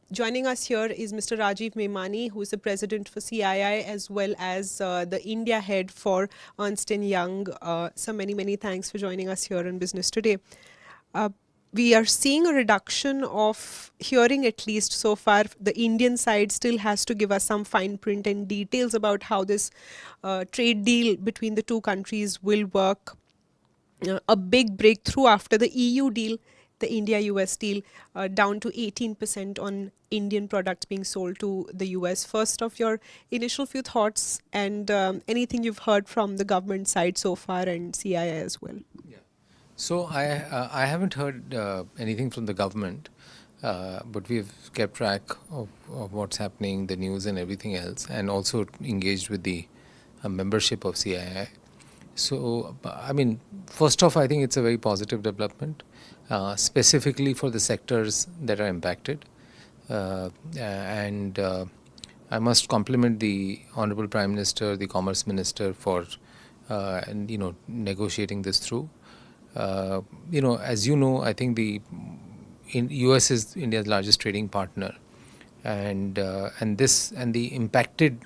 Joining us here is Mr. Rajiv Memani, who is the president for CII as well as the India head for Ernst& Young. So many thanks for joining us here on Business Today. Uh, we are seeing a reduction of hearing, at least so far. The Indian side still has to give us some fine print and details about how this trade deal between the two countries will work. A big breakthrough after the EU deal, the India-U.S. deal, down to 18% on Indian products being sold to the U.S. First of your initial few thoughts and anything you've heard from the government side so far and CIA as well. Yeah. So I haven't heard anything from the government, but we've kept track of what's happening, the news and everything else, and also engaged with the membership of CII. So, I mean, first off, I think it's a very positive development, specifically for the sectors that are impacted. And I must compliment the Honorable Prime Minister, the Commerce Minister for, negotiating this through. As you know, I think the U.S. is India's largest trading partner, and the impacted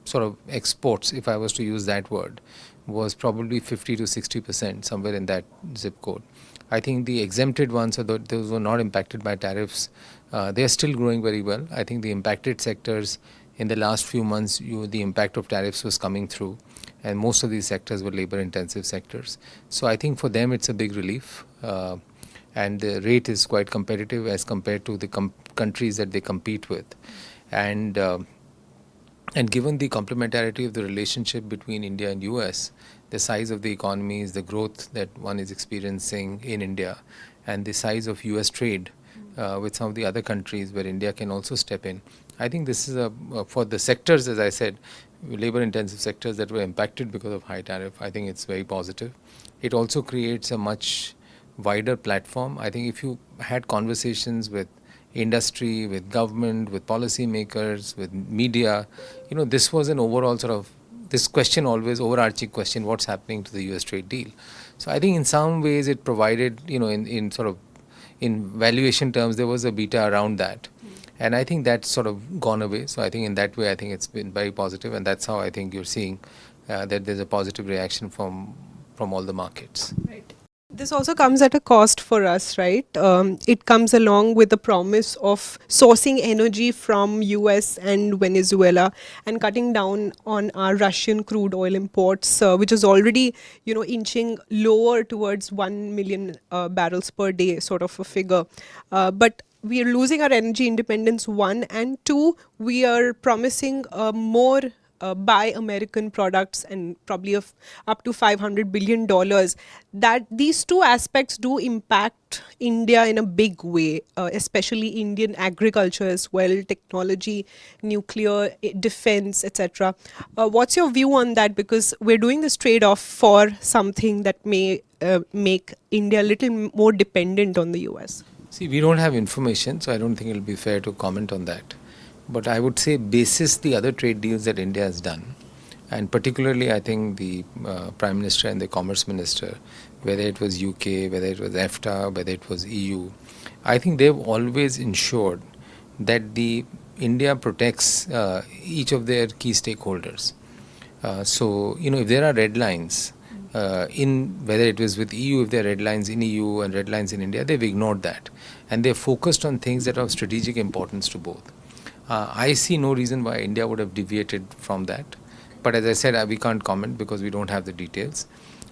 sort of exports, if I was to use that word, was probably 50 to 60%, somewhere in that zip code. I think the exempted ones, or those who are not impacted by tariffs, they are still growing very well. I think the impacted sectors in the last few months, the impact of tariffs was coming through, and most of these sectors were labor-intensive sectors. So I think for them it's a big relief, and the rate is quite competitive as compared to the countries that they compete with. And given the complementarity of the relationship between India and US, the size of the economies, the growth that one is experiencing in India, and the size of US trade with some of the other countries where India can also step in, I think this is for the sectors, as I said, labor-intensive sectors that were impacted because of high tariff. I think it's very positive. It also creates a much wider platform. I think if you had conversations with industry, with government, with policymakers, with media, this was an overall sort of, this question always, overarching question, what's happening to the US trade deal. So I think in some ways it provided, in sort of, in valuation terms, there was a beta around that. And I think that's sort of gone away. So I think in that way, I think it's been very positive, and that's how I think you're seeing that there's a positive reaction from all the markets. Right. This also comes at a cost for us, right? It comes along with the promise of sourcing energy from US and Venezuela and cutting down on our Russian crude oil imports, which is already, inching lower towards 1 million barrels per day sort of a figure. But we are losing our energy independence, one, and two, we are promising more buy American products and probably up to $500 billion. That these two aspects do impact India in a big way, especially Indian agriculture as well, technology, nuclear, defense, etc. What's your view on that? Because we're doing this trade-off for something that may make India a little more dependent on the US. See, we don't have information, so I don't think it'll be fair to comment on that. But I would say, basis the other trade deals that India has done, and particularly I think the Prime Minister and the Commerce Minister, whether it was UK, whether it was EFTA, whether it was EU, I think they've always ensured that the India protects each of their key stakeholders. So, if there are red lines, whether it was with EU, if there are red lines in EU and red lines in India, they've ignored that. And they're focused on things that are of strategic importance to both. I see no reason why India would have deviated from that. But as I said, we can't comment because we don't have the details.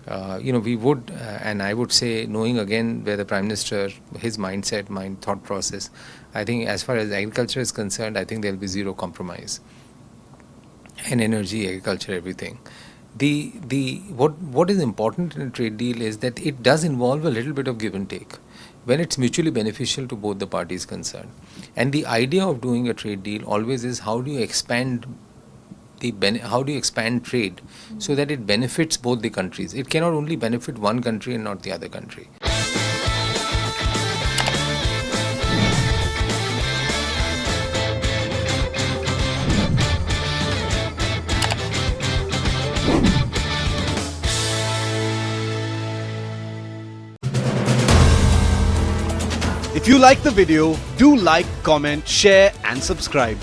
We would, and I would say, knowing again where the Prime Minister, his mindset, thought process, I think as far as agriculture is concerned, I think there will be zero compromise. And energy, agriculture, everything. What is important in a trade deal is that it does involve a little bit of give and take, when it's mutually beneficial to both the parties concerned. And the idea of doing a trade deal always is how do you expand trade so that it benefits both the countries. It cannot only benefit one country and not the other country. If you like the video, do like, comment, share and subscribe.